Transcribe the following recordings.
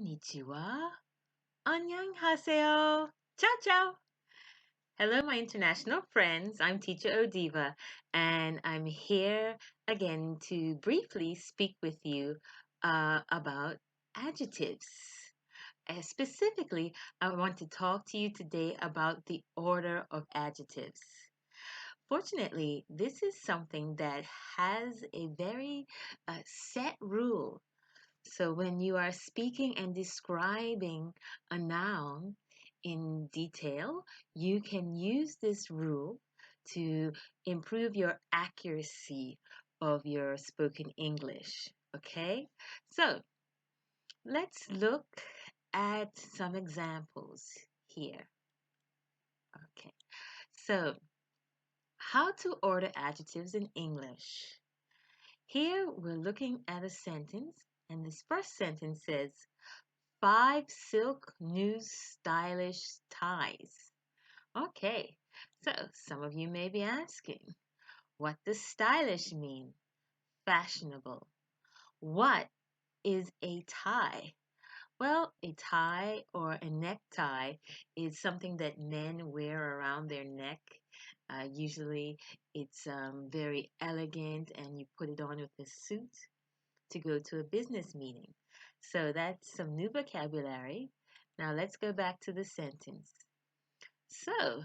Konnichiwa. Annyeonghaseyo. Ciao, ciao. Hello, my international friends. I'm teacher O.D.I.V.A, and I'm here again to briefly speak with you about adjectives. Specifically, I want to talk to you today about the order of adjectives. Fortunately, this is something that has a very set rule. So when you are speaking and describing a noun in detail, you can use this rule to improve your accuracy of your spoken English. Okay? So let's look at some examples here. Okay. So how to order adjectives in English. Here we're looking at a sentence, and this first sentence says, 5 silk new stylish ties. Okay, so some of you may be asking, what does stylish mean? Fashionable. What is a tie? Well, a tie or a necktie is something that men wear around their neck. Usually it's very elegant and you put it on with a suit to go to a business meeting. So that's some new vocabulary. Now let's go back to the sentence. So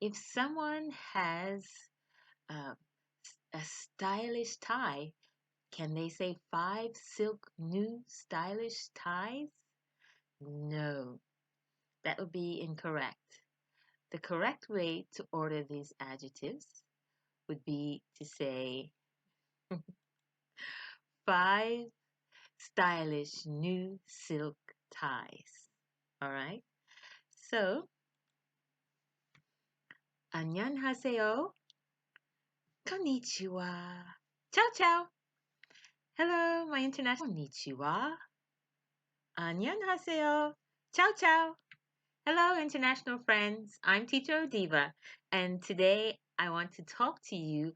if someone has uh, a stylish tie, can they say 5 silk new stylish ties? No, that would be incorrect. The correct way to order these adjectives would be to say 5 stylish new silk ties. All right? So, 안녕하세요. konnichiwa. Ciao, ciao. Hello, my international. konnichiwa. 안녕하세요. Ciao, ciao. Hello, international friends. I'm teacher O.D.I.V.A, and today I want to talk to you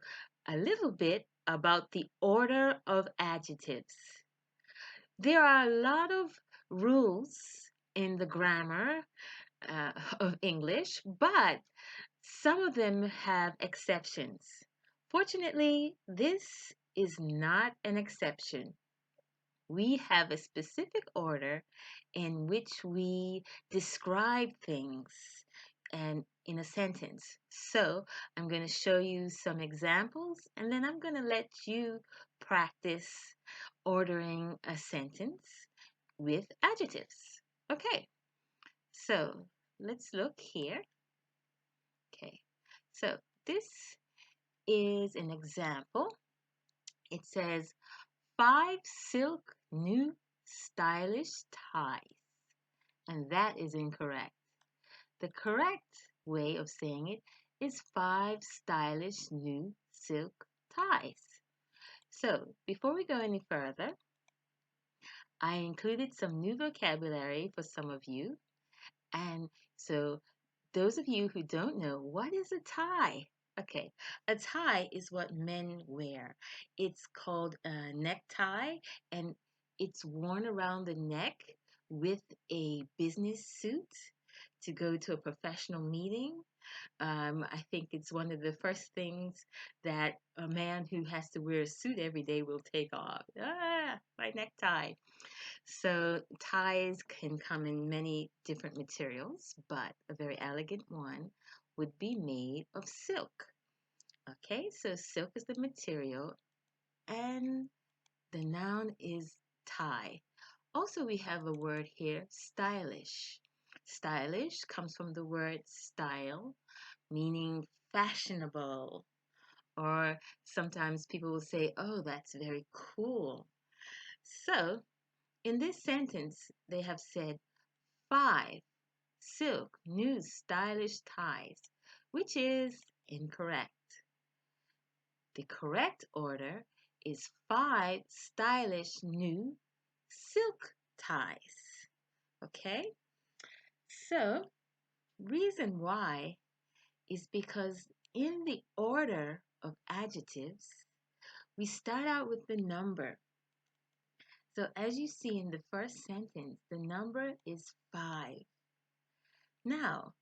a little bit about the order of adjectives. There are a lot of rules in the grammar of English, but some of them have exceptions. Fortunately, this is not an exception. We have a specific order in which we describe things and in a sentence. So I'm going to show you some examples and then I'm going to let you practice ordering a sentence with adjectives. Okay, so let's look here. Okay, so this is an example. It says 5 silk new stylish ties, and that is incorrect. The correct way of saying it is 5 stylish new silk ties. So before we go any further, I included some new vocabulary for some of you. And so those of you who don't know, what is a tie? Okay, a tie is what men wear. It's called a necktie and it's worn around the neck with a business suit to go to a professional meeting. I think it's one of the first things that a man who has to wear a suit every day will take off. My necktie. So ties can come in many different materials, but a very elegant one would be made of silk. Okay, so silk is the material and the noun is tie. Also, we have a word here, stylish. Stylish comes from the word style, meaning fashionable. Or sometimes people will say, oh, that's very cool. So, in this sentence, they have said 5 silk new stylish ties, which is incorrect. The correct order is 5 stylish new silk ties. Okay? So, reason why is because in the order of adjectives, we start out with the number. So as you see in the first sentence, the number is 5. Now,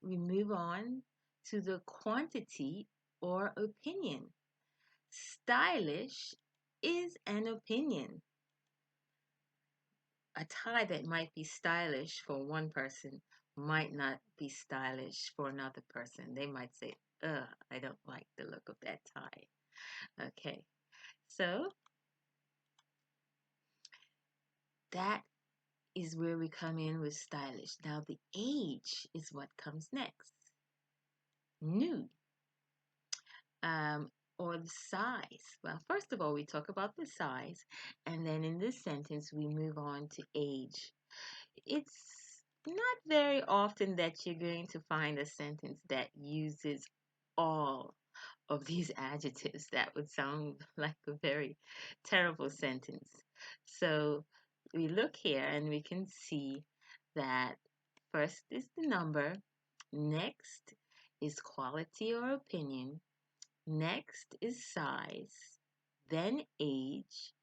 we move on to the quantity or opinion. Stylish is an opinion. A tie that might be stylish for one person might not be stylish for another person. They might say, ugh, I don't like the look of that tie. Okay, so that is where we come in with stylish. Now, the age is what comes next. New. Um, or the size. Well, first of all, we talk about the size, and then in this sentence, we move on to age. It's not very often that you're going to find a sentence that uses all of these adjectives. That would sound like a very terrible sentence. So we look here and we can see that first is the number, next is quality or opinion, next is size, then age,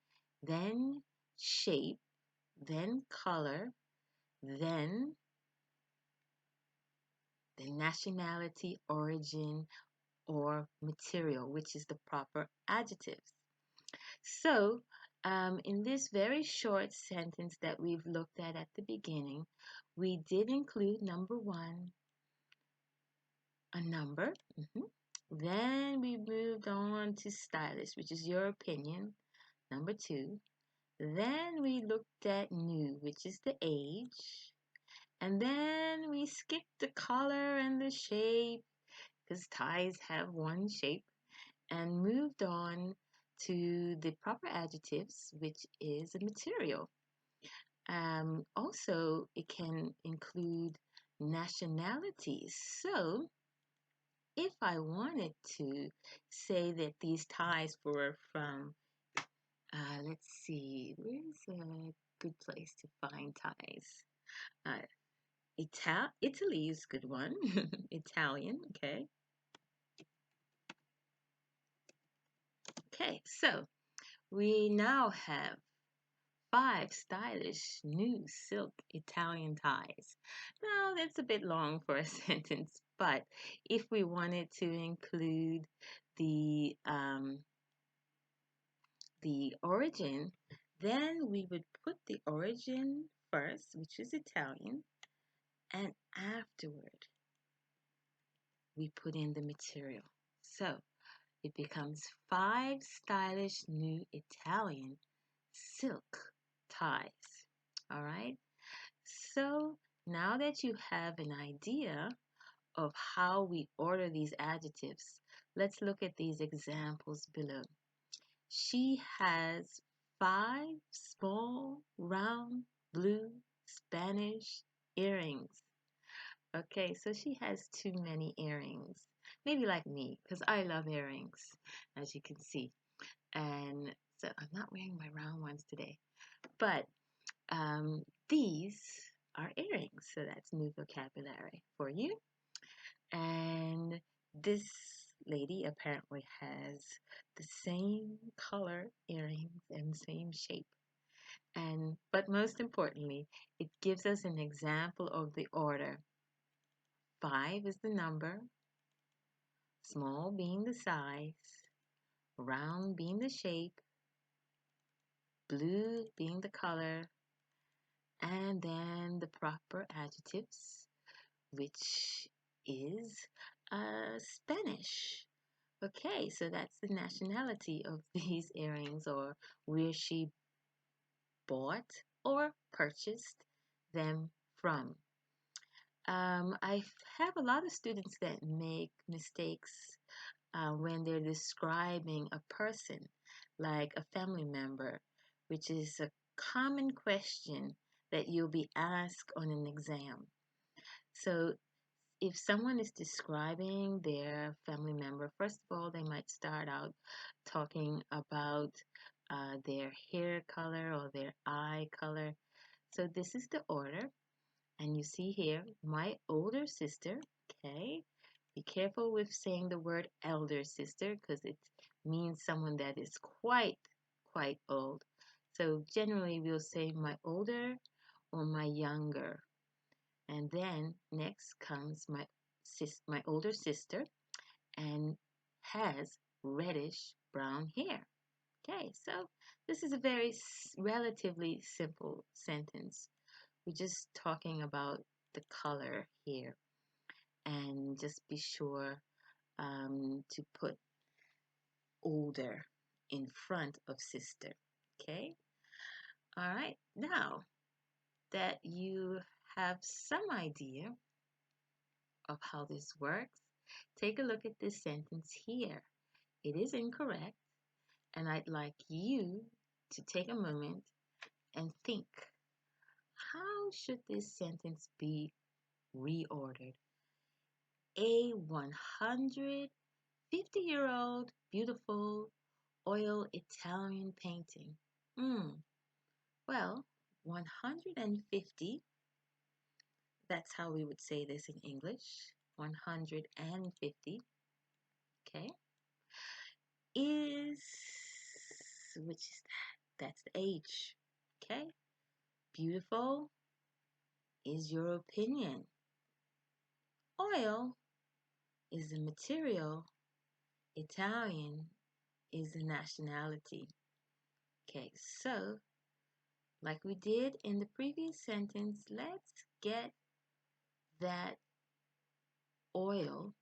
then shape, then color, then the nationality, origin, or material, which is the proper adjectives. So, in this very short sentence that we've looked at the beginning, we did include number 1, a number. Then we moved on to stylish, which is your opinion, number 2. Then we looked at new, which is the age. And then we skipped the color and the shape, because ties have one shape, and moved on to the proper adjectives, which is a material. Also, it can include nationalities. So, if I wanted to say that these ties were from, let's see, where's a good place to find ties? Uh, Italy is a good one. Italian, okay. Okay, so we now have 5 stylish new silk Italian ties. Now, that's a bit long for a sentence, but if we wanted to include the um, the origin, then we would put the origin first, which is Italian, and afterward we put in the material. So it becomes 5 stylish new Italian silk ties. All right. So now that you have an idea of how we order these adjectives, let's look at these examples below. She has 5 small, round, blue, Spanish earrings. Okay, so she has too many earrings. Maybe like me, because I love earrings, as you can see. And so I'm not wearing my round ones today. But these are earrings, so that's new vocabulary for you. And this lady apparently has the same color earrings and same shape. But most importantly, it gives us an example of the order. 5 is the number, small being the size, round being the shape, blue being the color, and then the proper adjectives, which is Spanish. Okay, so that's the nationality of these earrings, or where she bought or purchased them from. I have a lot of students that make mistakes when they're describing a person, like a family member, which is a common question that you'll be asked on an exam. So if someone is describing their family member, first of all, they might start out talking about their hair color or their eye color. So this is the order. And you see here, my older sister, okay? Be careful with saying the word elder sister because it means someone that is quite old. So generally we'll say my older or my younger. And then next comes my older sister and has reddish brown hair. Okay, so this is a very relatively simple sentence. We're just talking about the color here, and just be sure to put older in front of sister. Okay, all right. Now that you have some idea of how this works, take a look at this sentence here. It is incorrect, and I'd like you to take a moment and think, how should this sentence be reordered? A 150-year-old beautiful oil Italian painting. Well, 150, that's how we would say this in English. 150, okay, is, which is that? That's the age, okay? Beautiful is your opinion. Oil is the material. Italian is the nationality. Okay, so like we did in the previous sentence, let's get that oil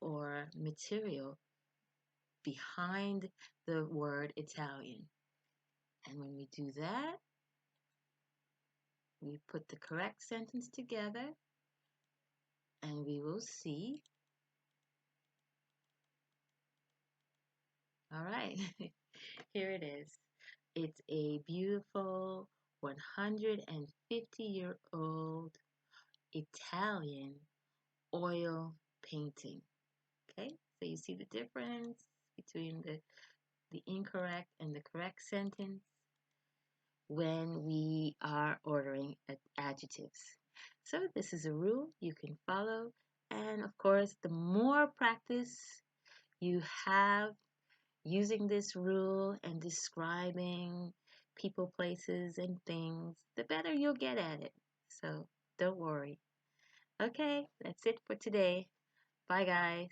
or material behind the word Italian. And when we do that, we put the correct sentence together and we will see. All right, here it is. It's a beautiful 150-year-old Italian oil painting. Okay, so you see the difference between the incorrect and the correct sentence when we are ordering adjectives. So this is a rule you can follow, and of course the more practice you have using this rule and describing people, places, and things, the better you'll get at it. So don't worry. Okay, that's it for today. Bye, guys.